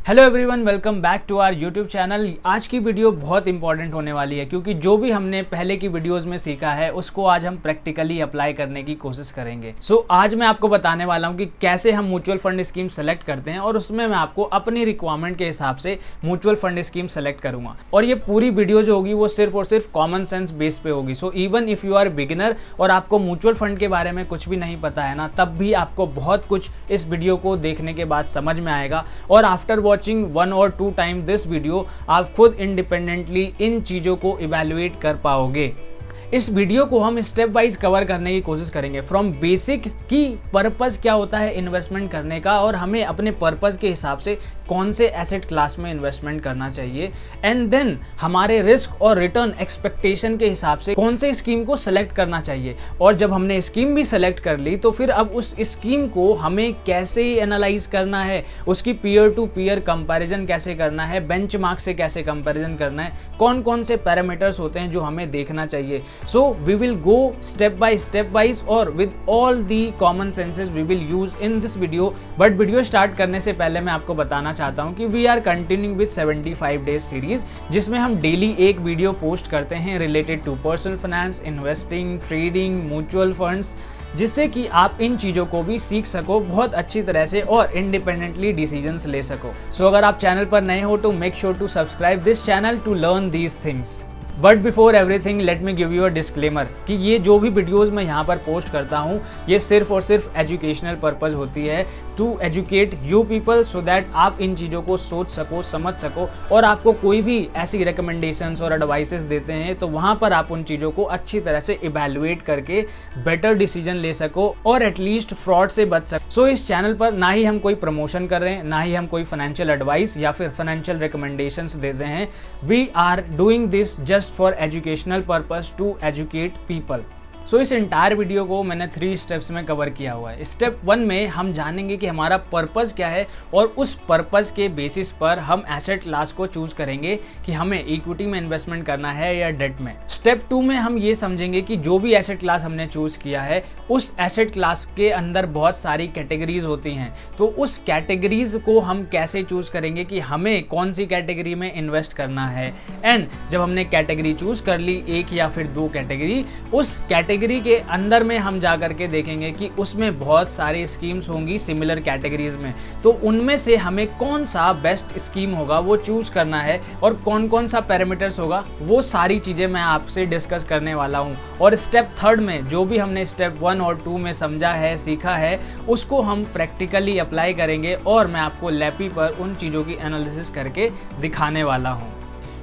Hello everyone, welcome back to our YouTube channel. आज की video बहुत इंपॉर्टेंट होने वाली है क्योंकि जो भी हमने पहले की वीडियोस में सीखा है उसको आज हम प्रैक्टिकली अप्लाई करने की कोशिश करेंगे। आज मैं आपको बताने वाला हूं कि कैसे हम म्यूचुअल फंड स्कीम सेलेक्ट करते हैं और उसमें मैं आपको अपनी रिक्वायरमेंट के हिसाब से म्यूचुअल फंड स्कीम सेलेक्ट करूंगा। और ये पूरी वीडियो जो होगी वो सिर्फ और सिर्फ कॉमन सेंस बेस पे होगी। So even if you are beginner और आपको म्यूचुअल फंड के बारे में कुछ भी नहीं पता है ना, तब भी आपको बहुत कुछ इस वीडियो को देखने के बाद समझ में आएगा। और आफ्टर वॉचिंग 1 और 2 टाइम दिस वीडियो आप खुद इंडिपेंडेंटली इन चीजों को इवैल्यूएट कर पाओगे। इस वीडियो को हम स्टेप वाइज कवर करने की कोशिश करेंगे, फ्रॉम बेसिक की पर्पस क्या होता है इन्वेस्टमेंट करने का और हमें अपने पर्पस के हिसाब से कौन से एसेट क्लास में इन्वेस्टमेंट करना चाहिए, एंड देन हमारे रिस्क और रिटर्न एक्सपेक्टेशन के हिसाब से कौन से स्कीम को सेलेक्ट करना चाहिए। और जब हमने स्कीम भी सेलेक्ट कर ली तो फिर अब उस स्कीम को हमें कैसे एनालाइज करना है, उसकी पीयर टू पीयर कंपैरिजन कैसे करना है, बेंचमार्क से कैसे कंपैरिजन करना है, कौन कौन से पैरामीटर्स होते हैं जो हमें देखना चाहिए। So we will go step by step wise और with all the common senses we will use in this video। But video start करने से पहले मैं आपको बताना चाहता हूँ कि we are continuing with 75 days series, जिसमें हम डेली एक वीडियो पोस्ट करते हैं related to personal finance, investing, trading, mutual funds, जिससे कि आप इन चीज़ों को भी सीख सको बहुत अच्छी तरह से और इंडिपेंडेंटली डिसीजंस ले सको। सो अगर आप चैनल पर नए हो तो make sure to subscribe this channel to learn these things. But before everything let me give you a disclaimer कि ये जो भी वीडियोस मैं यहाँ पर पोस्ट करता हूँ ये सिर्फ और सिर्फ एजुकेशनल पर्पस होती है, to educate you people, so that आप इन चीज़ों को सोच सको, समझ सको। और आपको कोई भी ऐसी रिकमेंडेशंस और एडवाइसेस देते हैं तो वहाँ पर आप उन चीज़ों को अच्छी तरह से इवेल्युएट करके बेटर डिसीजन ले सको और एटलीस्ट फ्रॉड से बच सको। सो इस चैनल पर ना ही हम कोई प्रमोशन कर रहे हैं, ना ही हम कोई फाइनेंशियल एडवाइस या फिर फाइनेंशियल रिकमेंडेशंस देते हैं। We are doing this just for educational purpose to educate people। So इस एंटायर वीडियो को मैंने 3 स्टेप्स में कवर किया हुआ है। स्टेप 1 में हम जानेंगे कि हमारा पर्पस क्या है और उस पर्पस के बेसिस पर हम एसेट क्लास को चूज करेंगे कि हमें इक्विटी में इन्वेस्टमेंट करना है या डेट में। स्टेप 2 में हम ये समझेंगे कि जो भी एसेट क्लास हमने चूज किया है उस एसेट क्लास के अंदर बहुत सारी कैटेगरीज होती हैं, तो उस कैटेगरीज को हम कैसे चूज करेंगे कि हमें कौन सी कैटेगरी में इन्वेस्ट करना है। एंड जब हमने कैटेगरी चूज कर ली, एक या फिर 2 कैटेगरी, उस कैटेगरी के अंदर में हम जा करके देखेंगे कि उसमें बहुत सारी स्कीम्स होंगी सिमिलर कैटेगरीज में, तो उनमें से हमें कौन सा बेस्ट स्कीम होगा वो चूज करना है और कौन कौन सा पैरामीटर्स होगा, वो सारी चीजें मैं आपसे डिस्कस करने वाला हूं। और स्टेप 3 में जो भी हमने स्टेप 1 और 2 में समझा है, सीखा है, उसको हम प्रैक्टिकली अप्लाई करेंगे और मैं आपको लैपी पर उन चीजों की एनालिसिस करके दिखाने वाला हूं।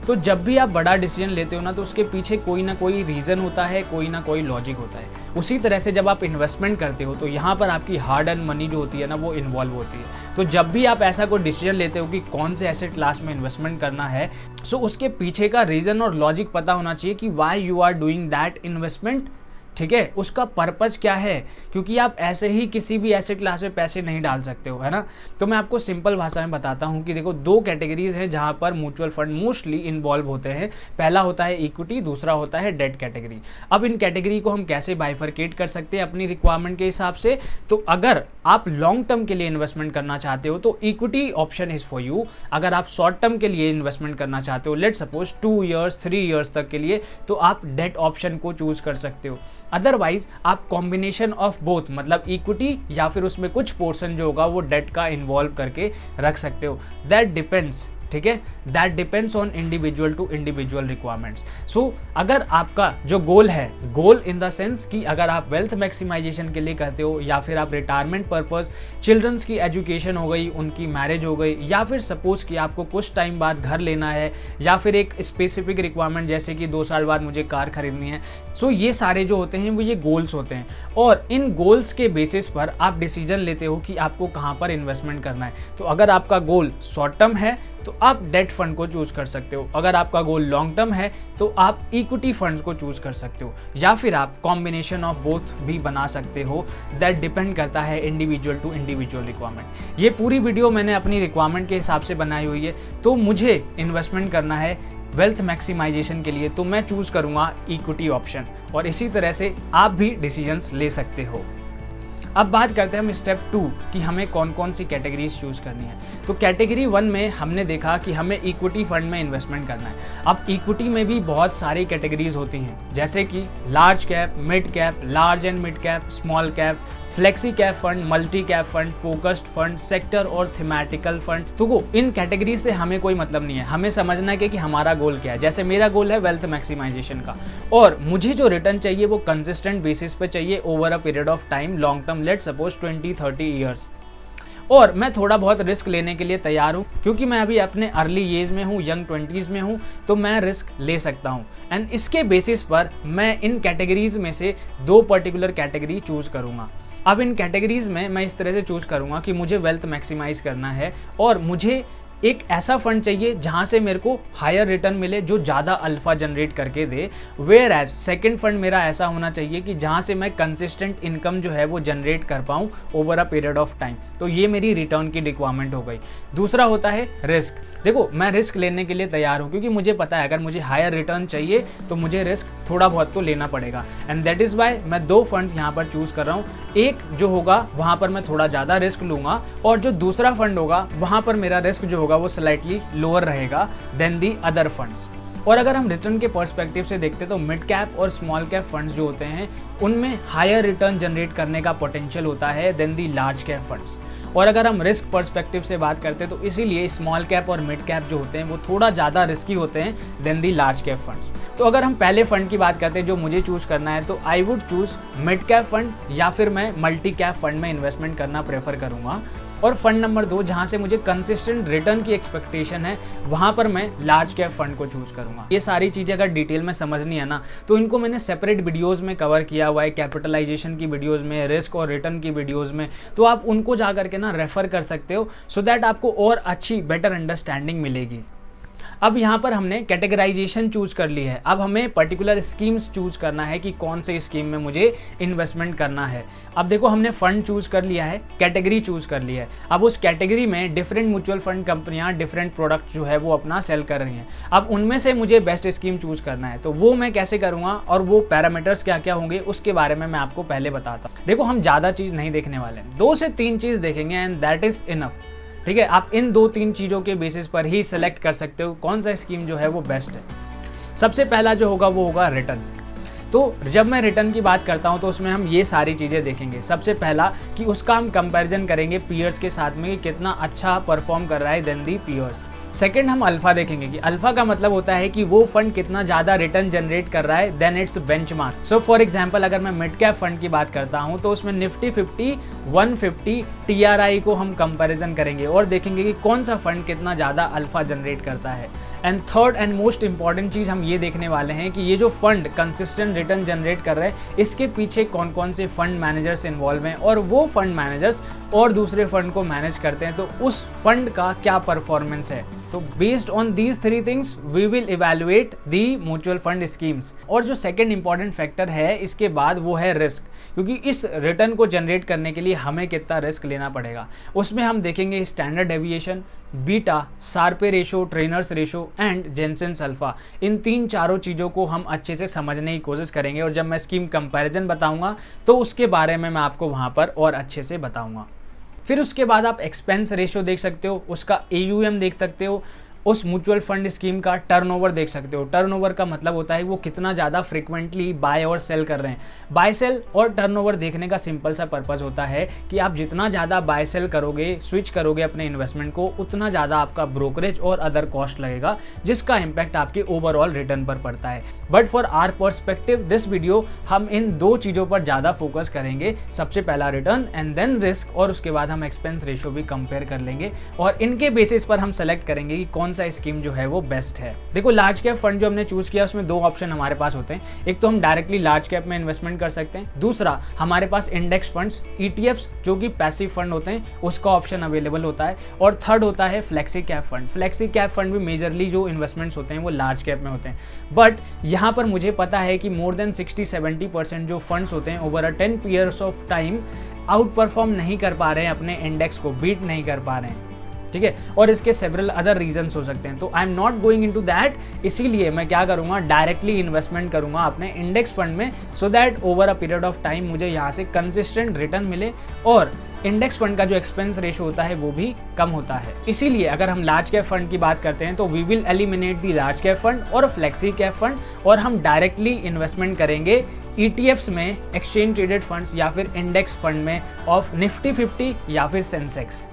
तो जब भी आप बड़ा डिसीजन लेते हो ना तो उसके पीछे कोई ना कोई रीज़न होता है, कोई ना कोई लॉजिक होता है। उसी तरह से जब आप इन्वेस्टमेंट करते हो तो यहाँ पर आपकी हार्ड अर्न मनी जो होती है ना वो इन्वॉल्व होती है। तो जब भी आप ऐसा कोई डिसीजन लेते हो कि कौन से एसेट क्लास में इन्वेस्टमेंट करना है, सो उसके पीछे का रीज़न और लॉजिक पता होना चाहिए कि why you are doing that investment. ठीक है, उसका पर्पस क्या है, क्योंकि आप ऐसे ही किसी भी एसेट क्लास में पैसे नहीं डाल सकते हो, है ना। तो मैं आपको सिंपल भाषा में बताता हूँ कि देखो 2 कैटेगरीज हैं जहाँ पर म्यूचुअल फंड मोस्टली इन्वॉल्व होते हैं। पहला होता है इक्विटी, दूसरा होता है डेट कैटेगरी। अब इन कैटेगरी को हम कैसे बाइफरकेट कर सकते हैं अपनी रिक्वायरमेंट के हिसाब से। तो अगर आप लॉन्ग टर्म के लिए इन्वेस्टमेंट करना चाहते हो तो equity option is for you. अगर आप शॉर्ट टर्म के लिए इन्वेस्टमेंट करना चाहते हो, लेट सपोज 2 ईयर्स 3 ईयर्स तक के लिए, तो आप डेट ऑप्शन को चूज कर सकते हो। अदरवाइज आप कॉम्बिनेशन ऑफ बोथ, मतलब इक्विटी या फिर उसमें कुछ पोर्शन जो होगा वो डेट का इन्वॉल्व करके रख सकते हो। दैट डिपेंड्स, ठीक है, that depends on individual to individual requirements. So अगर आपका जो गोल है, गोल इन द सेंस कि अगर आप वेल्थ मैक्सिमाइजेशन के लिए करते हो या फिर आप रिटायरमेंट पर्पस, चिल्ड्रंस की एजुकेशन हो गई, उनकी मैरिज हो गई, या फिर सपोज कि आपको कुछ टाइम बाद घर लेना है, या फिर एक स्पेसिफिक रिक्वायरमेंट जैसे कि 2 साल बाद मुझे कार खरीदनी है। सो ये सारे जो होते हैं वो ये गोल्स होते हैं और इन गोल्स के बेसिस पर आप डिसीजन लेते हो कि आपको कहाँ पर इन्वेस्टमेंट करना है। तो अगर आपका गोल शॉर्ट टर्म है तो आप डेट फंड को चूज कर सकते हो, अगर आपका गोल लॉन्ग टर्म है तो आप इक्विटी फंड्स को चूज कर सकते हो, या फिर आप कॉम्बिनेशन ऑफ बोथ भी बना सकते हो। दैट डिपेंड करता है इंडिविजुअल टू इंडिविजुअल रिक्वायरमेंट। ये पूरी वीडियो मैंने अपनी रिक्वायरमेंट के हिसाब से बनाई हुई है। तो मुझे इन्वेस्टमेंट करना है वेल्थ मैक्सिमाइजेशन के लिए तो मैं चूज करूंगा इक्विटी ऑप्शन, और इसी तरह से आप भी डिसीजंस ले सकते हो। अब बात करते हैं हम स्टेप 2 कि हमें कौन कौन सी कैटेगरीज चूज करनी है। तो कैटेगरी 1 में हमने देखा कि हमें इक्विटी फंड में इन्वेस्टमेंट करना है। अब इक्विटी में भी बहुत सारी कैटेगरीज होती हैं, जैसे कि large cap, mid cap, large and mid cap, small cap, flexi cap fund, multi cap fund, focused fund, sector और थीमेटिकल फंड। तो इन कैटेगरी से हमें कोई मतलब नहीं है, हमें समझना है कि हमारा गोल क्या है। जैसे मेरा गोल है वेल्थ मैक्सिमाइजेशन का, और मुझे जो रिटर्न चाहिए वो कंसिस्टेंट बेसिस पे चाहिए over a period of time, long term, let suppose 20-30 years. और मैं थोड़ा बहुत रिस्क लेने के लिए तैयार हूँ, क्योंकि मैं अभी अपने अर्ली एज में हूँ, यंग 20s में हूँ, तो मैं रिस्क ले सकता हूँ। एंड इसके बेसिस पर मैं इन कैटेगरीज में से 2 पर्टिकुलर कैटेगरी चूज करूँगा। अब इन कैटेगरीज में मैं इस तरह से चूज करूँगा कि मुझे वेल्थ मैक्सिमाइज करना है और मुझे एक ऐसा फंड चाहिए जहां से मेरे को हायर रिटर्न मिले, जो ज़्यादा अल्फा जनरेट करके दे। वेयर एज सेकेंड फंड मेरा ऐसा होना चाहिए कि जहां से मैं कंसिस्टेंट इनकम जो है वो जनरेट कर पाऊँ over a period of time. तो ये मेरी रिटर्न की रिक्वायरमेंट हो गई। दूसरा होता है रिस्क। देखो, मैं रिस्क लेने के लिए तैयार हूँ, क्योंकि मुझे पता है अगर मुझे हायर रिटर्न चाहिए तो मुझे रिस्क थोड़ा बहुत तो लेना पड़ेगा। एंड दैट इज़ वाई मैं 2 फंड्स यहाँ पर चूज़ कर रहा हूँ। एक जो होगा वहाँ पर मैं थोड़ा ज़्यादा रिस्क लूँगा, और जो दूसरा फंड होगा वहाँ पर मेरा रिस्क जो होगा वो स्लाइटली लोअर रहेगा देन दी अदर फंड्स। और अगर हम रिटर्न के पर्सपेक्टिव से देखते तो मिड कैप और स्मॉल कैप फंड्स जो होते हैं उनमें हायर रिटर्न जनरेट करने का पोटेंशियल होता है than the large cap funds. और अगर हम रिस्क पर्सपेक्टिव से बात करते हैं तो इसीलिए स्मॉल कैप और मिड कैप जो होते हैं वो थोड़ा ज़्यादा रिस्की होते हैं than the large cap funds. तो अगर हम पहले फंड की बात करते हैं जो मुझे चूज़ करना है, तो I would choose mid cap fund, या फिर मैं मल्टी कैप फंड में इन्वेस्टमेंट करना प्रेफर करूँगा। और फंड नंबर 2 जहां से मुझे कंसिस्टेंट रिटर्न की एक्सपेक्टेशन है, वहां पर मैं लार्ज कैप फंड को चूज करूंगा। ये सारी चीजें अगर डिटेल में समझनी है ना, तो इनको मैंने सेपरेट वीडियोस में कवर किया हुआ है, कैपिटलाइजेशन की वीडियोस में, रिस्क और रिटर्न की वीडियोस में। तो आप उनको जा करके ना रेफर कर सकते हो, सो दैट आपको और अच्छी बेटर अंडरस्टैंडिंग मिलेगी। अब यहाँ पर हमने कैटेगराइजेशन चूज कर ली है। अब हमें पर्टिकुलर स्कीम्स चूज करना है कि कौन से स्कीम में मुझे इन्वेस्टमेंट करना है। अब देखो, हमने फंड चूज कर लिया है, कैटेगरी चूज कर लिया है। अब उस कैटेगरी में डिफरेंट म्यूचुअल फंड कंपनियां डिफरेंट प्रोडक्ट जो है वो अपना सेल कर रही हैं। अब उनमें से मुझे बेस्ट स्कीम चूज करना है, तो वो मैं कैसे करूँगा और वो पैरामीटर्स क्या क्या होंगे उसके बारे में मैं आपको पहले बताता हूँ। देखो, हम ज़्यादा चीज़ नहीं देखने वाले, 2 से 3 चीज़ देखेंगे एंड दैट इज़ इनफ। ठीक है, आप इन 2-3 चीज़ों के बेसिस पर ही सिलेक्ट कर सकते हो कौन सा स्कीम जो है वो बेस्ट है। सबसे पहला जो होगा वो होगा रिटर्न। तो जब मैं रिटर्न की बात करता हूं तो उसमें हम ये सारी चीज़ें देखेंगे। सबसे पहला कि उसका हम कंपैरिजन करेंगे पीयर्स के साथ में कि कितना अच्छा परफॉर्म कर रहा है देन दी पीयर्स। सेकंड, हम अल्फा देखेंगे कि अल्फा का मतलब होता है कि वो फंड कितना ज़्यादा रिटर्न जनरेट कर रहा है than its benchmark. So for example, अगर मैं मिड कैप फंड की बात करता हूं तो उसमें निफ्टी 50, 150 TRI को हम कंपैरिजन करेंगे और देखेंगे कि कौन सा फंड कितना ज़्यादा अल्फा जनरेट करता है। And third and most important चीज़ हम ये देखने वाले हैं कि ये जो फंड कंसिस्टेंट रिटर्न जनरेट कर रहे हैं इसके पीछे कौन कौन से फंड मैनेजर्स इन्वॉल्व हैं, और वो फंड मैनेजर्स और दूसरे फंड को मैनेज करते हैं तो उस फंड का क्या परफॉर्मेंस है। तो based on these 3 things we will evaluate the mutual fund schemes. और जो सेकंड इंपॉर्टेंट फैक्टर है इसके बाद वो है रिस्क, क्योंकि इस रिटर्न को जनरेट करने के लिए हमें कितना रिस्क लेना पड़ेगा। उसमें हम देखेंगे standard deviation, beta, Sharpe ratio, Treynor's ratio and Jensen's alpha. इन 3-4 चीज़ों को हम अच्छे से समझने की कोशिश करेंगे, और जब मैं स्कीम कंपैरिजन बताऊंगा तो उसके बारे में मैं आपको वहाँ पर और अच्छे से बताऊंगा। फिर उसके बाद आप एक्सपेंस रेशो देख सकते हो, उसका AUM देख सकते हो, उस म्यूचुअल फंड स्कीम का टर्नओवर देख सकते हो। टर्नओवर का मतलब होता है वो कितना ज़्यादा फ्रिक्वेंटली बाय और सेल कर रहे हैं। बाय सेल और टर्नओवर देखने का सिंपल सा पर्पस होता है कि आप जितना ज़्यादा बाय सेल करोगे, स्विच करोगे अपने इन्वेस्टमेंट को, उतना ज़्यादा आपका ब्रोकरेज और अदर कॉस्ट लगेगा, जिसका इम्पैक्ट आपके ओवरऑल रिटर्न पर पड़ता है। But for are perspective this video हम इन 2 चीज़ों पर ज़्यादा फोकस करेंगे। सबसे पहला रिटर्न एंड देन रिस्क, और उसके बाद हम एक्सपेंस रेशो भी कंपेयर कर लेंगे और इनके बेसिस पर हम सेलेक्ट करेंगे कि कौन सा स्कीम जो है वो बेस्ट है। देखो, लार्ज कैप फंड जो हमने चूज किया उसमें 2 ऑप्शन हमारे पास होते हैं। एक तो हम डायरेक्टली लार्ज कैप में इन्वेस्टमेंट कर सकते हैं, दूसरा हमारे पास इंडेक्स फंड्स, ETFs जो कि पैसिव फंड होते हैं, उसका ऑप्शन अवेलेबल होता है, और थर्ड होता है flexi cap fund. Flexi cap fund भी मेजरली जो इन्वेस्टमेंट्स होते हैं वो लार्ज कैप में होते हैं। बट यहाँ पर मुझे पता है कि मोर देन 60-70% जो फंड्स होते हैं over a 10 years of time out perform नहीं कर पा रहे हैं, अपने इंडेक्स को बीट नहीं कर पा रहे हैं। ठीक है, और इसके सेवरल अदर रीजंस हो सकते हैं, तो I am not going into that. इसीलिए मैं क्या करूंगा, डायरेक्टली इन्वेस्टमेंट करूंगा अपने इंडेक्स फंड में, so that over a period of time मुझे यहाँ से कंसिस्टेंट रिटर्न मिले और इंडेक्स फंड का जो एक्सपेंस रेशो होता है वो भी कम होता है। इसीलिए अगर हम लार्ज कैप फंड की बात करते हैं तो we will eliminate the large cap fund और फ्लेक्सी कैप फंड, और हम डायरेक्टली इन्वेस्टमेंट करेंगे ETFs में, एक्सचेंज ट्रेडेड फंड्स या फिर इंडेक्स फंड में ऑफ निफ्टी 50 या फिर सेंसेक्स।